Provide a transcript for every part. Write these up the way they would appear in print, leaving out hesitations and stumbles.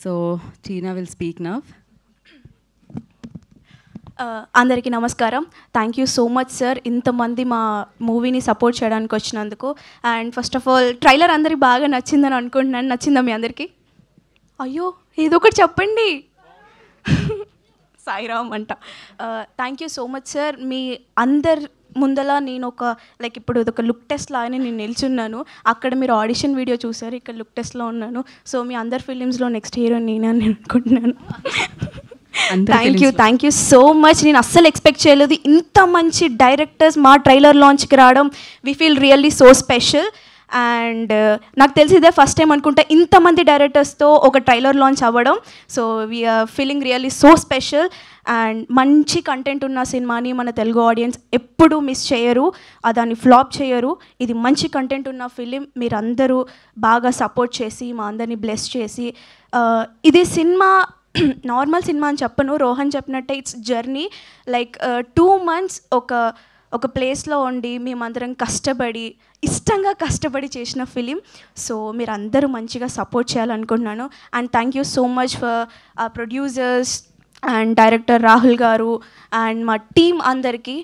So Tina will speak now. అందరికీ నమస్కారం. Thank you so much sir, ఇంతమంది మా మూవీని సపోర్ట్ చేయడానికి వచ్చినందుకు. And first of all trailer అందరికి బాగా నచ్చిందని అనుకుంటున్నాను. నచ్చిందా మీ అందరికీ? అయ్యో ఏదో ఒకటి చెప్పండి. సాయిరామ్ అంట. Thank you so much sir. మీ అందరు ముందల నేను ఒక లైక్ ఇప్పుడు ఒక లుక్ టెస్ట్ లాగానే నేను నిల్చున్నాను. అక్కడ మీరు ఆడిషన్ వీడియో చూసారు, ఇక్కడ లుక్ టెస్ట్లో ఉన్నాను. సో మీ అందరి ఫిలిమ్స్లో నెక్స్ట్ హీరో నేనే అని అనుకుంటున్నాను. Thank you so much. నేను అస్సలు ఎక్స్పెక్ట్ చేయలేదు ఇంత మంచి డైరెక్టర్స్ మా ట్రైలర్ లాంచ్కి రావడం. We feel really so special. And నాకు తెలిసి ఇదే ఫస్ట్ టైం అనుకుంటా ఇంతమంది డైరెక్టర్స్తో ఒక ట్రైలర్ లాంచ్ అవ్వడం. So we are feeling really so special. And మంచి కంటెంట్ ఉన్న సినిమాని మన తెలుగు ఆడియన్స్ ఎప్పుడూ మిస్ చేయరు, దాన్ని ఫ్లాప్ చేయరు. ఇది మంచి కంటెంట్ ఉన్న ఫిలిం. మీరందరూ బాగా సపోర్ట్ చేసి మా అందరినీ బ్లెస్ చేసి, ఇది సినిమా నార్మల్ సినిమా అని చెప్పను, రోహన్ చెప్పినట్టే ఇట్స్ జర్నీ. లైక్ 2 months ఒక ప్లేస్లో ఉండి మేమందరం కష్టపడి ఇష్టంగా కష్టపడి చేసిన ఫిలిం. సో మీరు అందరూ మంచిగా సపోర్ట్ చేయాలనుకుంటున్నాను. And thank you so much for producers and director Rahul garu and మా టీమ్ అందరికీ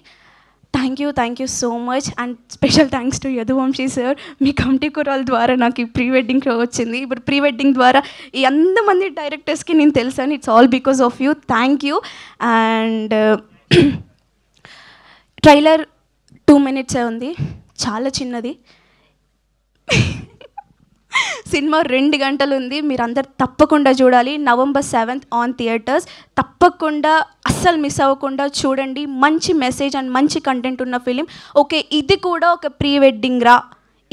thank you so much. And special thanks to Yaduvamsi sir. మీ కమిటీ కురాల ద్వారా నాకు ఈ ప్రీ వెడ్డింగ్ షో వచ్చింది. ఇప్పుడు ప్రీ వెడ్డింగ్ ద్వారా ఈ అంతమంది డైరెక్టర్స్కి నేను తెలుసాను. It's all because of you. Thank you. And trailer 2 minutes ఉంది, చాలా చిన్నది. సినిమా 2 గంటలు ఉంది. మీరందరు తప్పకుండా చూడాలి. November 7th on theatres. తప్పకుండా అస్సలు మిస్ అవ్వకుండా చూడండి. మంచి మెసేజ్ అండ్ మంచి కంటెంట్ ఉన్న ఫిలిం. ఓకే, ఇది కూడా ఒక ప్రీ వెడ్డింగ్ రా,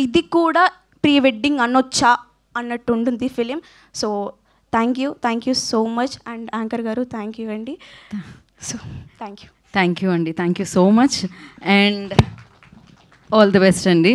ఇది కూడా ప్రీ వెడ్డింగ్ అనొచ్చా అన్నట్టు ఉంటుంది film. So thank you so much. And anchor గారు థ్యాంక్ యూ అండి. సో థ్యాంక్ యూ అండి, thank you so much and all the best అండి.